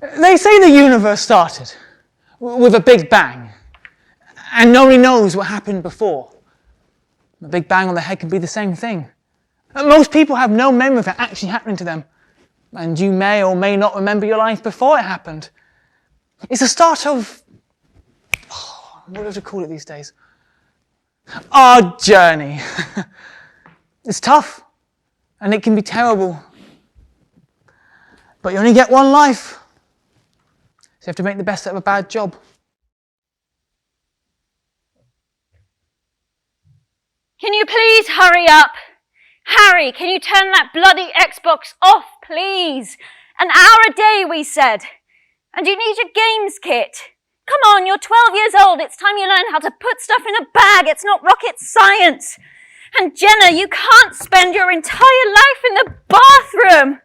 They say the universe started with a big bang, and nobody knows what happened before. A big bang on the head can be the same thing. Most people have no memory of it actually happening to them, and you may or may not remember your life before it happened. It's the start of, what would you call it these days? Our journey. It's tough, and it can be terrible, but you only get one life, so you have to make the best out of a bad job. Can you please hurry up? Harry, can you turn that bloody Xbox off, please? An hour a day, we said. And you need your games kit. Come on, you're 12 years old. It's time you learn how to put stuff in a bag. It's not rocket science. And Jenna, you can't spend your entire life in the bathroom.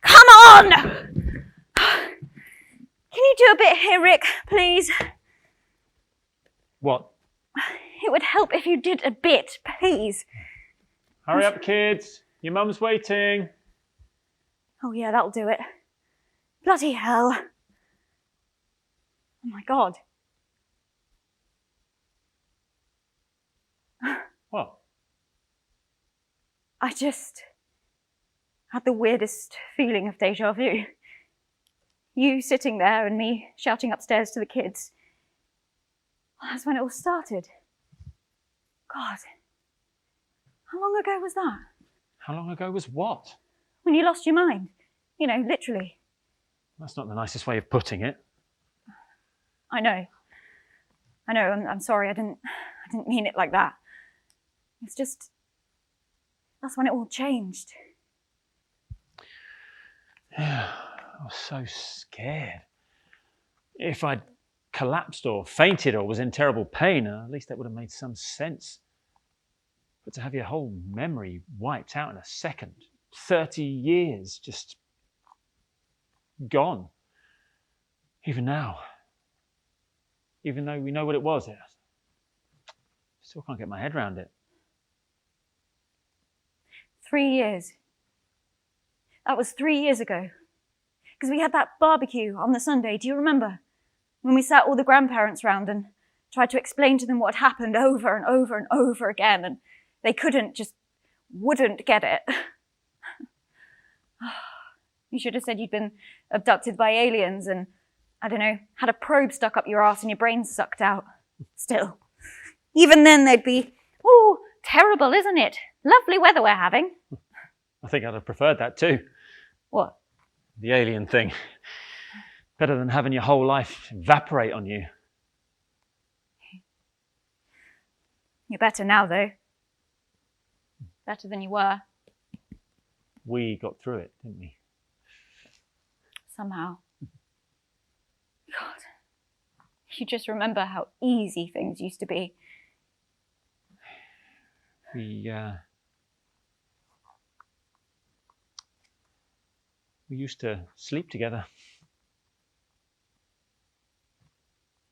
Come on! Can you do a bit here, Rick, please? What? It would help if you did a bit, please. Hurry up, kids. Your mum's waiting. Oh yeah, that'll do it. Bloody hell. Oh my God. What? I just had the weirdest feeling of deja vu. You sitting there and me shouting upstairs to the kids. That's when it all started. God. How long ago was that? How long ago was what? When you lost your mind. You know, literally. That's not the nicest way of putting it. I know. I'm sorry. I didn't mean it like that. It's just, that's when it all changed. Yeah, I was so scared. If I'd collapsed or fainted or was in terrible pain, at least that would have made some sense. But to have your whole memory wiped out in a second, 30 years just gone. Even now, even though we know what it was, I still can't get my head around it. 3 years. That was 3 years ago. Because we had that barbecue on the Sunday, do you remember? When we sat all the grandparents round and tried to explain to them what had happened over and over and over again, and they wouldn't get it. You should have said you'd been abducted by aliens and, I don't know, had a probe stuck up your arse and your brain sucked out. Still. Even then they'd be, oh, terrible, isn't it? Lovely weather we're having. I think I'd have preferred that too. What? The alien thing. Better than having your whole life evaporate on you. You're better now, though. Better than you were. We got through it, didn't we? Somehow. God. You just remember how easy things used to be. We used to sleep together.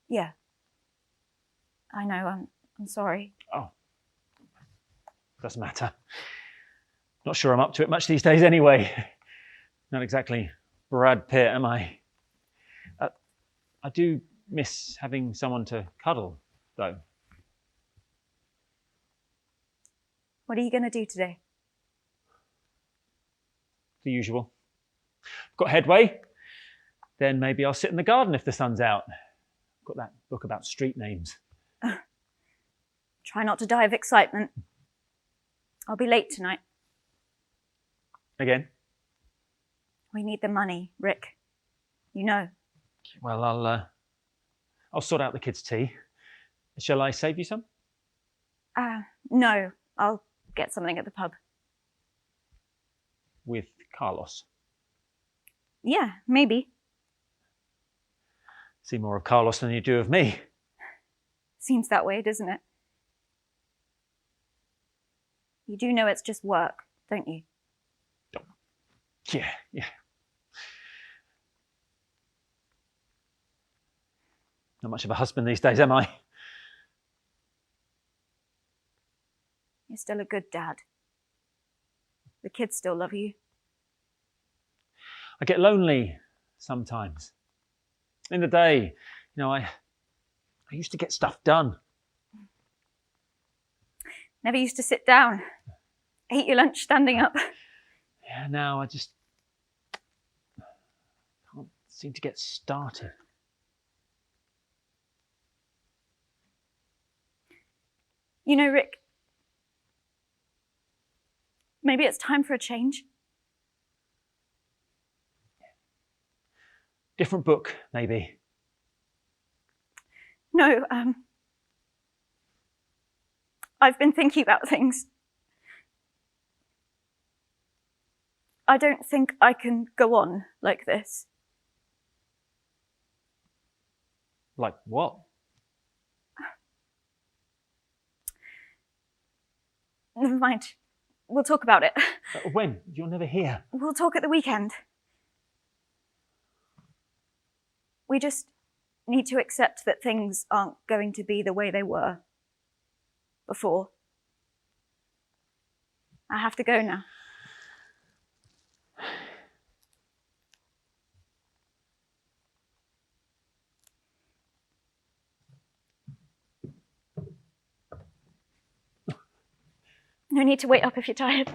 Yeah. I know, I'm sorry. Oh. Doesn't matter. Not sure I'm up to it much these days anyway. Not exactly Brad Pitt, am I? I do miss having someone to cuddle, though. What are you going to do today? The usual. I've got Headway. Then maybe I'll sit in the garden if the sun's out. I've got that book about street names. Try not to die of excitement. I'll be late tonight. Again? We need the money, Rick. You know. Well, I'll sort out the kids' tea. Shall I save you some? No. I'll get something at the pub. With Carlos? Yeah, maybe. See more of Carlos than you do of me. Seems that way, doesn't it? You do know it's just work, don't you? Yeah. Not much of a husband these days, am I? You're still a good dad. The kids still love you. I get lonely sometimes. In the day, I used to get stuff done. Never used to sit down. Ate your lunch standing up. Yeah, now I just can't seem to get started. You know, Rick, maybe it's time for a change. Different book, maybe. No, I've been thinking about things. I don't think I can go on like this. Like what? Never mind. We'll talk about it. When? You're never here. We'll talk at the weekend. We just need to accept that things aren't going to be the way they were before. I have to go now. No need to wait up if you're tired.